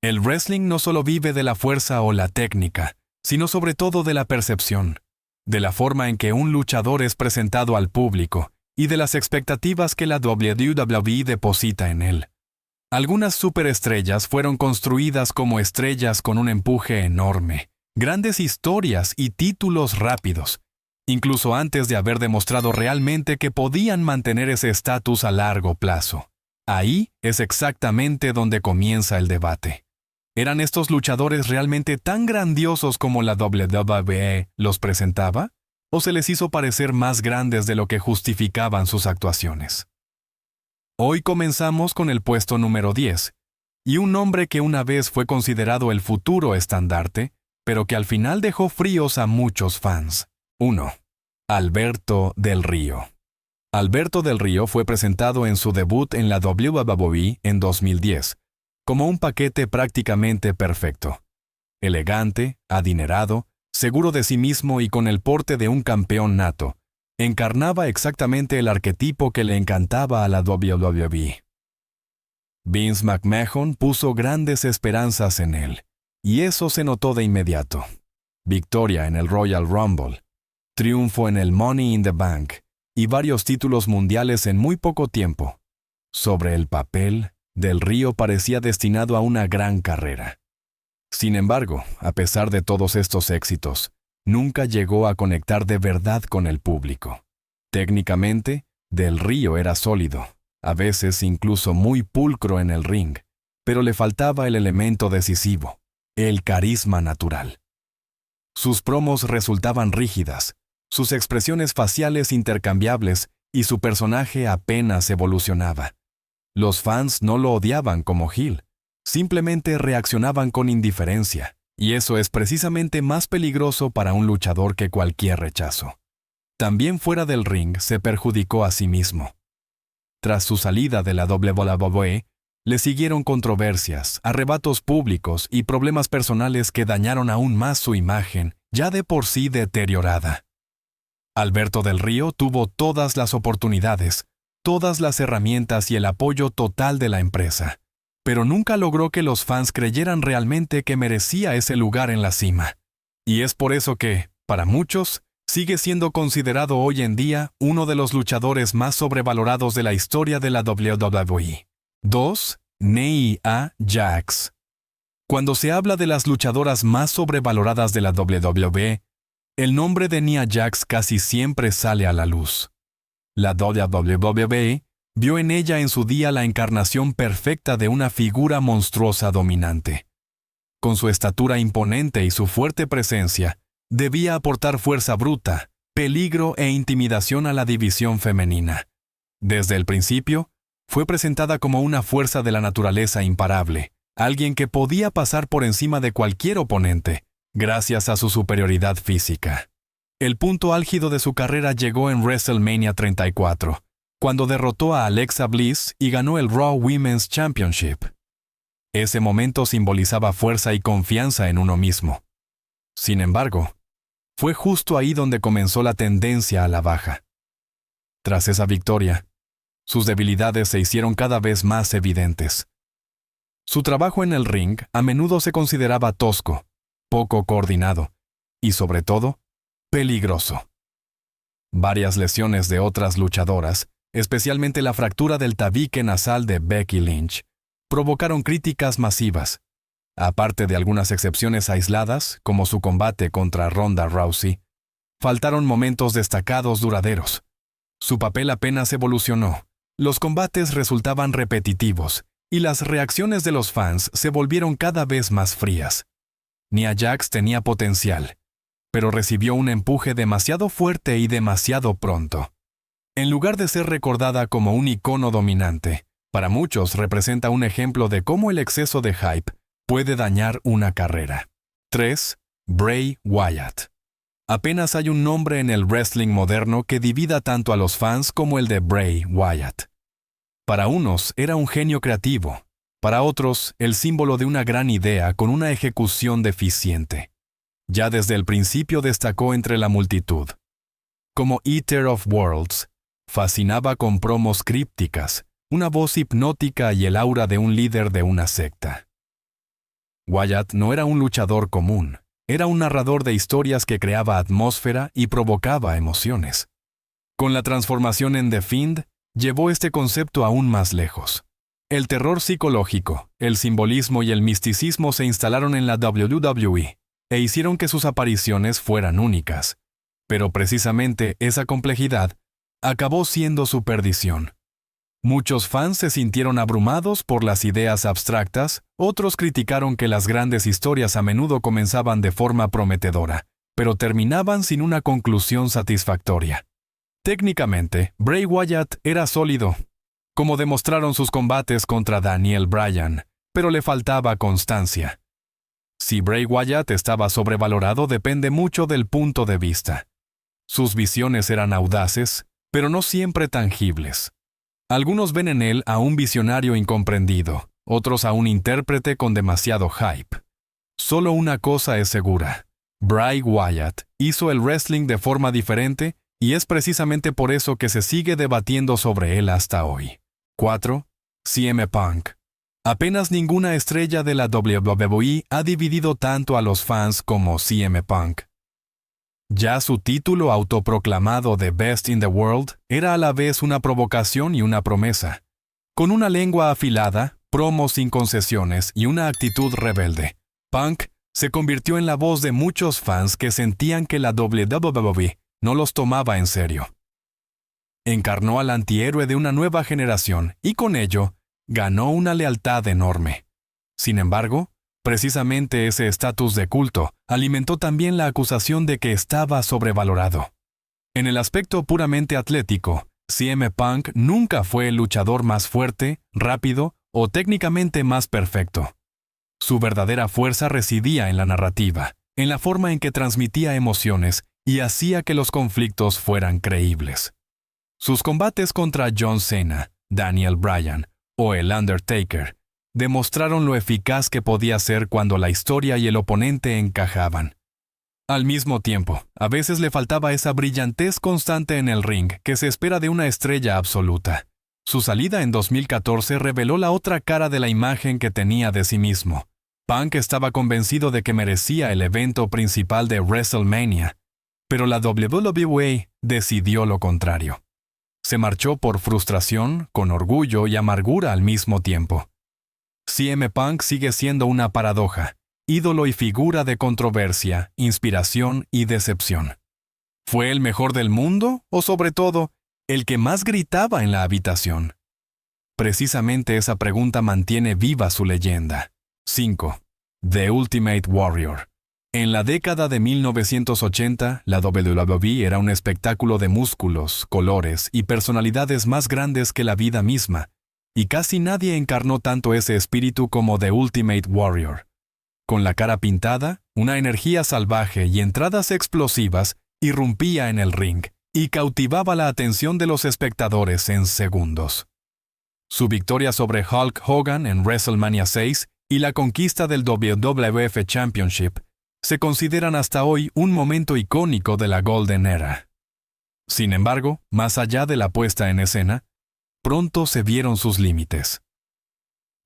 El wrestling no solo vive de la fuerza o la técnica, sino sobre todo de la percepción, de la forma en que un luchador es presentado al público y de las expectativas que la WWE deposita en él. Algunas superestrellas fueron construidas como estrellas con un empuje enorme, grandes historias y títulos rápidos, incluso antes de haber demostrado realmente que podían mantener ese estatus a largo plazo. Ahí es exactamente donde comienza el debate. ¿Eran estos luchadores realmente tan grandiosos como la WWE los presentaba? ¿O se les hizo parecer más grandes de lo que justificaban sus actuaciones? Hoy comenzamos con el puesto número 10, y un nombre que una vez fue considerado el futuro estandarte, pero que al final dejó fríos a muchos fans. 1. Alberto Del Rio. Alberto Del Rio fue presentado en su debut en la WWE en 2010, como un paquete prácticamente perfecto. Elegante, adinerado, seguro de sí mismo y con el porte de un campeón nato, encarnaba exactamente el arquetipo que le encantaba a la WWE. Vince McMahon puso grandes esperanzas en él, y eso se notó de inmediato. Victoria en el Royal Rumble, triunfo en el Money in the Bank y varios títulos mundiales en muy poco tiempo. Sobre el papel, Del Rio parecía destinado a una gran carrera. Sin embargo, a pesar de todos estos éxitos, nunca llegó a conectar de verdad con el público. Técnicamente, Del Rio era sólido, a veces incluso muy pulcro en el ring, pero le faltaba el elemento decisivo, el carisma natural. Sus promos resultaban rígidas, sus expresiones faciales intercambiables y su personaje apenas evolucionaba. Los fans no lo odiaban como heel, simplemente reaccionaban con indiferencia, y eso es precisamente más peligroso para un luchador que cualquier rechazo. También fuera del ring se perjudicó a sí mismo. Tras su salida de la WWE, le siguieron controversias, arrebatos públicos y problemas personales que dañaron aún más su imagen, ya de por sí deteriorada. Alberto Del Rio tuvo todas las oportunidades, todas las herramientas y el apoyo total de la empresa, pero nunca logró que los fans creyeran realmente que merecía ese lugar en la cima. Y es por eso que, para muchos, sigue siendo considerado hoy en día uno de los luchadores más sobrevalorados de la historia de la WWE. 2. Nia Jax. Cuando se habla de las luchadoras más sobrevaloradas de la WWE, el nombre de Nia Jax casi siempre sale a la luz. La WWE vio en ella en su día la encarnación perfecta de una figura monstruosa dominante. Con su estatura imponente y su fuerte presencia, debía aportar fuerza bruta, peligro e intimidación a la división femenina. Desde el principio, fue presentada como una fuerza de la naturaleza imparable, alguien que podía pasar por encima de cualquier oponente, gracias a su superioridad física. El punto álgido de su carrera llegó en WrestleMania 34, cuando derrotó a Alexa Bliss y ganó el Raw Women's Championship. Ese momento simbolizaba fuerza y confianza en uno mismo. Sin embargo, fue justo ahí donde comenzó la tendencia a la baja. Tras esa victoria, sus debilidades se hicieron cada vez más evidentes. Su trabajo en el ring a menudo se consideraba tosco, poco coordinado y, sobre todo, peligroso. Varias lesiones de otras luchadoras, especialmente la fractura del tabique nasal de Becky Lynch, provocaron críticas masivas. Aparte de algunas excepciones aisladas, como su combate contra Ronda Rousey, faltaron momentos destacados duraderos. Su papel apenas evolucionó, los combates resultaban repetitivos, y las reacciones de los fans se volvieron cada vez más frías. Nia Jax tenía potencial, pero recibió un empuje demasiado fuerte y demasiado pronto. En lugar de ser recordada como un icono dominante, para muchos representa un ejemplo de cómo el exceso de hype puede dañar una carrera. 3. Bray Wyatt. Apenas hay un nombre en el wrestling moderno que divida tanto a los fans como el de Bray Wyatt. Para unos era un genio creativo, para otros el símbolo de una gran idea con una ejecución deficiente. Ya desde el principio destacó entre la multitud. Como Eater of Worlds, fascinaba con promos crípticas, una voz hipnótica y el aura de un líder de una secta. Wyatt no era un luchador común, era un narrador de historias que creaba atmósfera y provocaba emociones. Con la transformación en The Fiend, llevó este concepto aún más lejos. El terror psicológico, el simbolismo y el misticismo se instalaron en la WWE e hicieron que sus apariciones fueran únicas. Pero precisamente esa complejidad acabó siendo su perdición. Muchos fans se sintieron abrumados por las ideas abstractas, otros criticaron que las grandes historias a menudo comenzaban de forma prometedora, pero terminaban sin una conclusión satisfactoria. Técnicamente, Bray Wyatt era sólido, como demostraron sus combates contra Daniel Bryan, pero le faltaba constancia. Si Bray Wyatt estaba sobrevalorado depende mucho del punto de vista. Sus visiones eran audaces, pero no siempre tangibles. Algunos ven en él a un visionario incomprendido, otros a un intérprete con demasiado hype. Solo una cosa es segura: Bray Wyatt hizo el wrestling de forma diferente y es precisamente por eso que se sigue debatiendo sobre él hasta hoy. 4. CM Punk. Apenas ninguna estrella de la WWE ha dividido tanto a los fans como CM Punk. Ya su título autoproclamado de Best in the World era a la vez una provocación y una promesa. Con una lengua afilada, promos sin concesiones y una actitud rebelde, Punk se convirtió en la voz de muchos fans que sentían que la WWE no los tomaba en serio. Encarnó al antihéroe de una nueva generación y con ello ganó una lealtad enorme. Sin embargo, precisamente ese estatus de culto alimentó también la acusación de que estaba sobrevalorado. En el aspecto puramente atlético, CM Punk nunca fue el luchador más fuerte, rápido o técnicamente más perfecto. Su verdadera fuerza residía en la narrativa, en la forma en que transmitía emociones y hacía que los conflictos fueran creíbles. Sus combates contra John Cena, Daniel Bryan o el Undertaker demostraron lo eficaz que podía ser cuando la historia y el oponente encajaban. Al mismo tiempo, a veces le faltaba esa brillantez constante en el ring que se espera de una estrella absoluta. Su salida en 2014 reveló la otra cara de la imagen que tenía de sí mismo. Punk estaba convencido de que merecía el evento principal de WrestleMania, pero la WWE decidió lo contrario. Se marchó por frustración, con orgullo y amargura al mismo tiempo. CM Punk sigue siendo una paradoja, ídolo y figura de controversia, inspiración y decepción. ¿Fue el mejor del mundo o, sobre todo, el que más gritaba en la habitación? Precisamente esa pregunta mantiene viva su leyenda. 5. The Ultimate Warrior. En la década de 1980, la WWE era un espectáculo de músculos, colores y personalidades más grandes que la vida misma, y casi nadie encarnó tanto ese espíritu como The Ultimate Warrior. Con la cara pintada, una energía salvaje y entradas explosivas, irrumpía en el ring y cautivaba la atención de los espectadores en segundos. Su victoria sobre Hulk Hogan en WrestleMania 6 y la conquista del WWF Championship se consideran hasta hoy un momento icónico de la Golden Era. Sin embargo, más allá de la puesta en escena, pronto se vieron sus límites.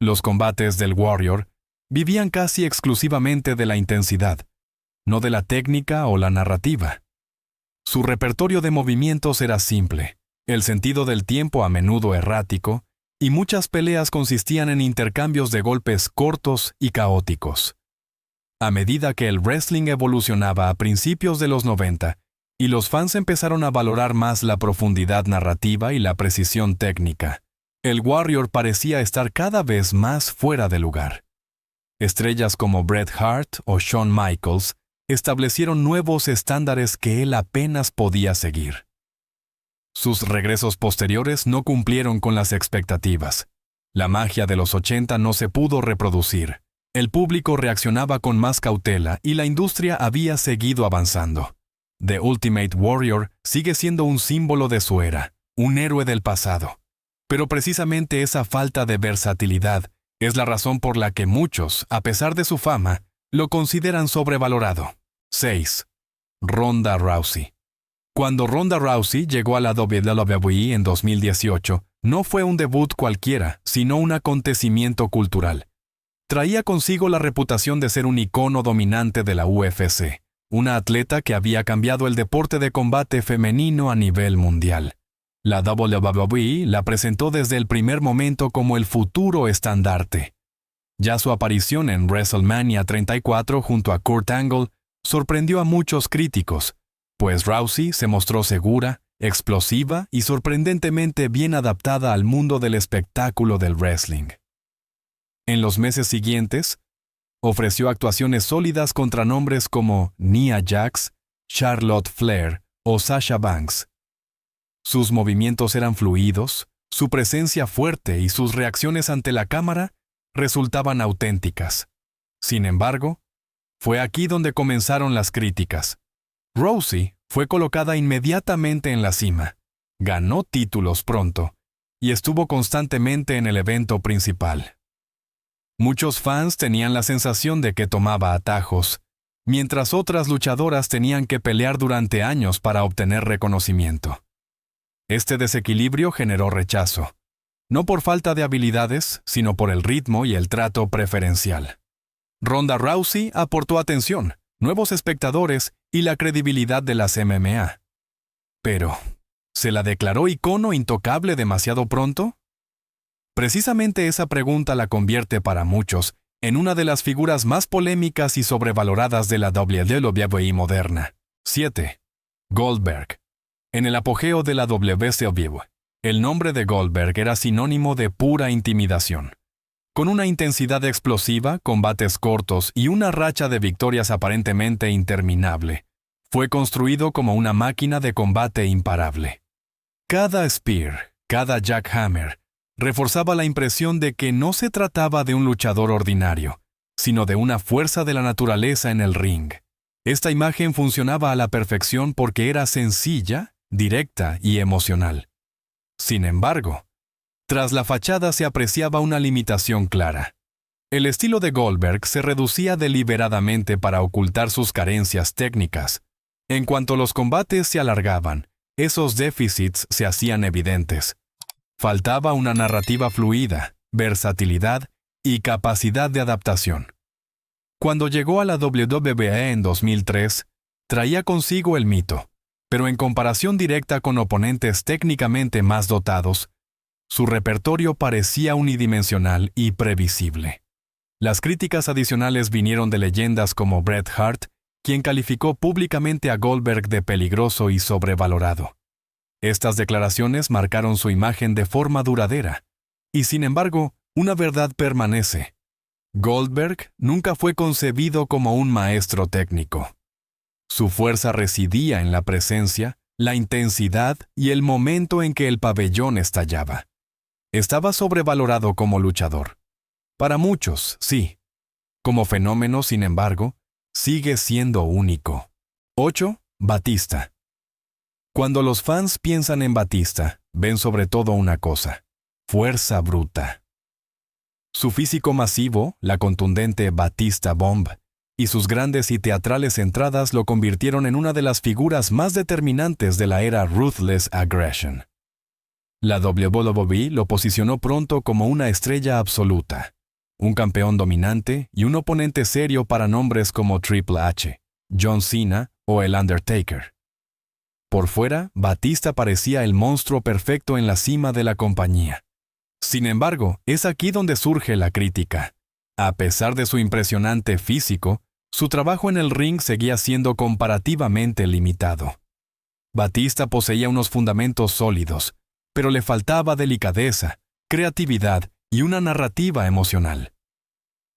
Los combates del Warrior vivían casi exclusivamente de la intensidad, no de la técnica o la narrativa. Su repertorio de movimientos era simple, el sentido del tiempo a menudo errático, y muchas peleas consistían en intercambios de golpes cortos y caóticos. A medida que el wrestling evolucionaba a principios de los 90, y los fans empezaron a valorar más la profundidad narrativa y la precisión técnica, el Warrior parecía estar cada vez más fuera de lugar. Estrellas como Bret Hart o Shawn Michaels establecieron nuevos estándares que él apenas podía seguir. Sus regresos posteriores no cumplieron con las expectativas. La magia de los 80 no se pudo reproducir. El público reaccionaba con más cautela y la industria había seguido avanzando. The Ultimate Warrior sigue siendo un símbolo de su era, un héroe del pasado. Pero precisamente esa falta de versatilidad es la razón por la que muchos, a pesar de su fama, lo consideran sobrevalorado. 6. Ronda Rousey. Cuando Ronda Rousey llegó a la WWE en 2018, no fue un debut cualquiera, sino un acontecimiento cultural. traía consigo la reputación de ser un icono dominante de la UFC, una atleta que había cambiado el deporte de combate femenino a nivel mundial. La WWE la presentó desde el primer momento como el futuro estandarte. Ya su aparición en WrestleMania 34 junto a Kurt Angle sorprendió a muchos críticos, pues Rousey se mostró segura, explosiva y sorprendentemente bien adaptada al mundo del espectáculo del wrestling. En los meses siguientes, ofreció actuaciones sólidas contra nombres como Nia Jax, Charlotte Flair o Sasha Banks. Sus movimientos eran fluidos, su presencia fuerte y sus reacciones ante la cámara resultaban auténticas. Sin embargo, fue aquí donde comenzaron las críticas. Rousey fue colocada inmediatamente en la cima, ganó títulos pronto y estuvo constantemente en el evento principal. Muchos fans tenían la sensación de que tomaba atajos, mientras otras luchadoras tenían que pelear durante años para obtener reconocimiento. Este desequilibrio generó rechazo, no por falta de habilidades, sino por el ritmo y el trato preferencial. Ronda Rousey aportó atención, nuevos espectadores y la credibilidad de las MMA. Pero, ¿se la declaró icono intocable demasiado pronto? Precisamente esa pregunta la convierte para muchos en una de las figuras más polémicas y sobrevaloradas de la WWE moderna. 7. Goldberg. En el apogeo de la WCW, el nombre de Goldberg era sinónimo de pura intimidación. Con una intensidad explosiva, combates cortos y una racha de victorias aparentemente interminable, fue construido como una máquina de combate imparable. Cada spear, cada jackhammer, reforzaba la impresión de que no se trataba de un luchador ordinario, sino de una fuerza de la naturaleza en el ring. Esta imagen funcionaba a la perfección porque era sencilla, directa y emocional. Sin embargo, tras la fachada se apreciaba una limitación clara. El estilo de Goldberg se reducía deliberadamente para ocultar sus carencias técnicas. En cuanto los combates se alargaban, esos déficits se hacían evidentes. Faltaba una narrativa fluida, versatilidad y capacidad de adaptación. Cuando llegó a la WWE en 2003, traía consigo el mito, pero en comparación directa con oponentes técnicamente más dotados, su repertorio parecía unidimensional y previsible. Las críticas adicionales vinieron de leyendas como Bret Hart, quien calificó públicamente a Goldberg de peligroso y sobrevalorado. Estas declaraciones marcaron su imagen de forma duradera, y sin embargo, una verdad permanece. Goldberg nunca fue concebido como un maestro técnico. Su fuerza residía en la presencia, la intensidad y el momento en que el pabellón estallaba. Estaba sobrevalorado como luchador. Para muchos, sí. Como fenómeno, sin embargo, sigue siendo único. 8. Batista. Cuando los fans piensan en Batista, ven sobre todo una cosa: fuerza bruta. Su físico masivo, la contundente Batista Bomb, y sus grandes y teatrales entradas lo convirtieron en una de las figuras más determinantes de la era Ruthless Aggression. La WWE lo posicionó pronto como una estrella absoluta, un campeón dominante y un oponente serio para nombres como Triple H, John Cena o el Undertaker. Por fuera, Batista parecía el monstruo perfecto en la cima de la compañía. Sin embargo, es aquí donde surge la crítica. A pesar de su impresionante físico, su trabajo en el ring seguía siendo comparativamente limitado. Batista poseía unos fundamentos sólidos, pero le faltaba delicadeza, creatividad y una narrativa emocional.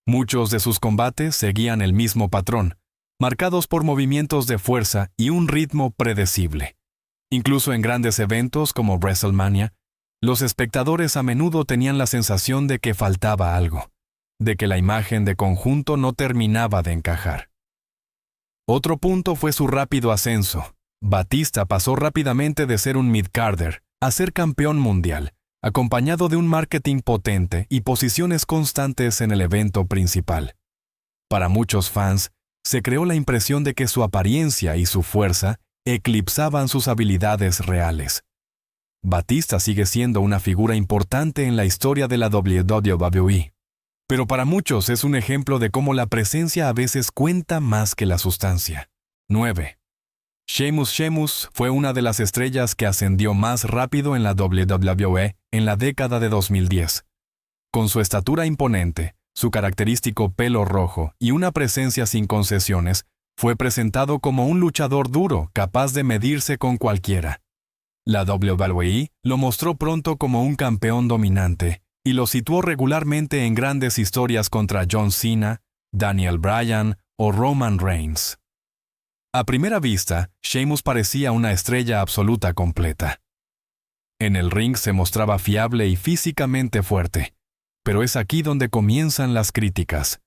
Muchos de sus combates seguían el mismo patrón, marcados por movimientos de fuerza y un ritmo predecible. Incluso en grandes eventos como WrestleMania, los espectadores a menudo tenían la sensación de que faltaba algo, de que la imagen de conjunto no terminaba de encajar. Otro punto fue su rápido ascenso. Batista pasó rápidamente de ser un mid-carder a ser campeón mundial, acompañado de un marketing potente y posiciones constantes en el evento principal. Para muchos fans, se creó la impresión de que su apariencia y su fuerza eclipsaban sus habilidades reales. Batista sigue siendo una figura importante en la historia de la WWE, Pero para muchos es un ejemplo de cómo la presencia a veces cuenta más que la sustancia. 9. Sheamus fue una de las estrellas que ascendió más rápido en la WWE en la década de 2010. Con su estatura imponente, su característico pelo rojo y una presencia sin concesiones, fue presentado como un luchador duro capaz de medirse con cualquiera. La WWE lo mostró pronto como un campeón dominante y lo situó regularmente en grandes historias contra John Cena, Daniel Bryan o Roman Reigns. A primera vista, Sheamus parecía una estrella absoluta completa. En el ring se mostraba fiable y físicamente fuerte, pero es aquí donde comienzan las críticas.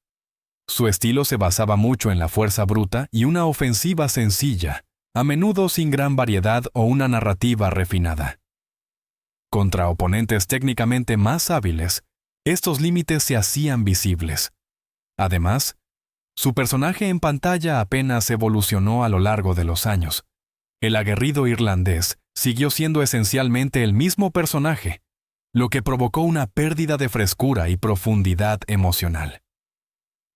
Su estilo se basaba mucho en la fuerza bruta y una ofensiva sencilla, a menudo sin gran variedad o una narrativa refinada. Contra oponentes técnicamente más hábiles, estos límites se hacían visibles. Además, su personaje en pantalla apenas evolucionó a lo largo de los años. El aguerrido irlandés siguió siendo esencialmente el mismo personaje, lo que provocó una pérdida de frescura y profundidad emocional.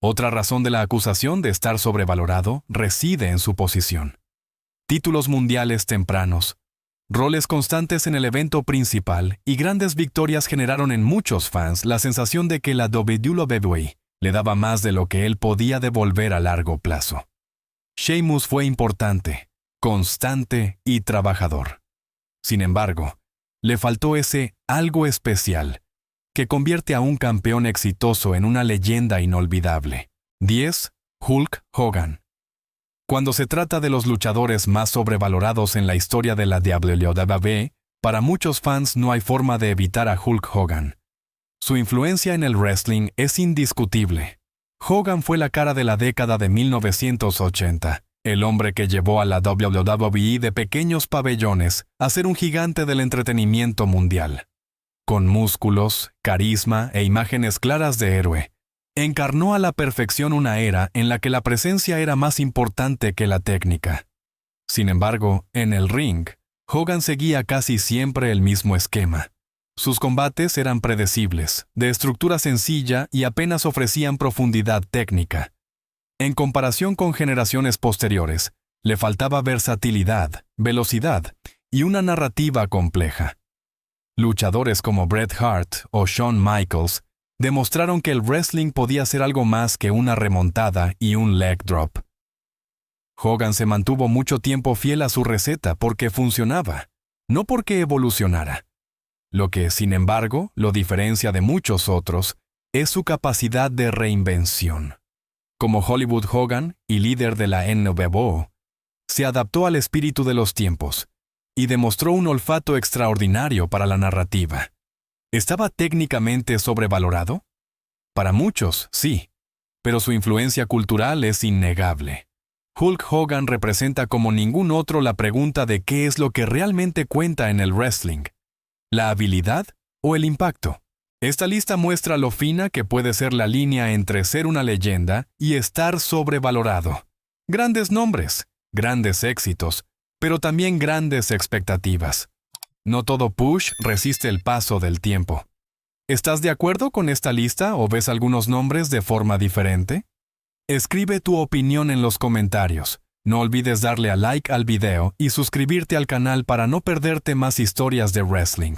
Otra razón de la acusación de estar sobrevalorado reside en su posición. Títulos mundiales tempranos, roles constantes en el evento principal y grandes victorias generaron en muchos fans la sensación de que la WWE le daba más de lo que él podía devolver a largo plazo. Sheamus fue importante, constante y trabajador. Sin embargo, le faltó ese algo especial que convierte a un campeón exitoso en una leyenda inolvidable. 10. Hulk Hogan. Cuando se trata de los luchadores más sobrevalorados en la historia de la WWE, para muchos fans no hay forma de evitar a Hulk Hogan. Su influencia en el wrestling es indiscutible. Hogan fue la cara de la década de 1980, el hombre que llevó a la WWE de pequeños pabellones a ser un gigante del entretenimiento mundial. Con músculos, carisma e imágenes claras de héroe, encarnó a la perfección una era en la que la presencia era más importante que la técnica. Sin embargo, en el ring, Hogan seguía casi siempre el mismo esquema. Sus combates eran predecibles, de estructura sencilla y apenas ofrecían profundidad técnica. En comparación con generaciones posteriores, le faltaba versatilidad, velocidad y una narrativa compleja. Luchadores como Bret Hart o Shawn Michaels demostraron que el wrestling podía ser algo más que una remontada y un leg drop. Hogan se mantuvo mucho tiempo fiel a su receta porque funcionaba, no porque evolucionara. Lo que, sin embargo, lo diferencia de muchos otros es su capacidad de reinvención. Como Hollywood Hogan y líder de la NWO, se adaptó al espíritu de los tiempos y demostró un olfato extraordinario para la narrativa. ¿Estaba técnicamente sobrevalorado? Para muchos, sí, pero su influencia cultural es innegable. Hulk Hogan representa como ningún otro la pregunta de qué es lo que realmente cuenta en el wrestling. ¿La habilidad o el impacto? Esta lista muestra lo fina que puede ser la línea entre ser una leyenda y estar sobrevalorado. Grandes nombres, grandes éxitos, pero también grandes expectativas. No todo push resiste el paso del tiempo. ¿Estás de acuerdo con esta lista o ves algunos nombres de forma diferente? Escribe tu opinión en los comentarios. No olvides darle a like al video y suscribirte al canal para no perderte más historias de wrestling.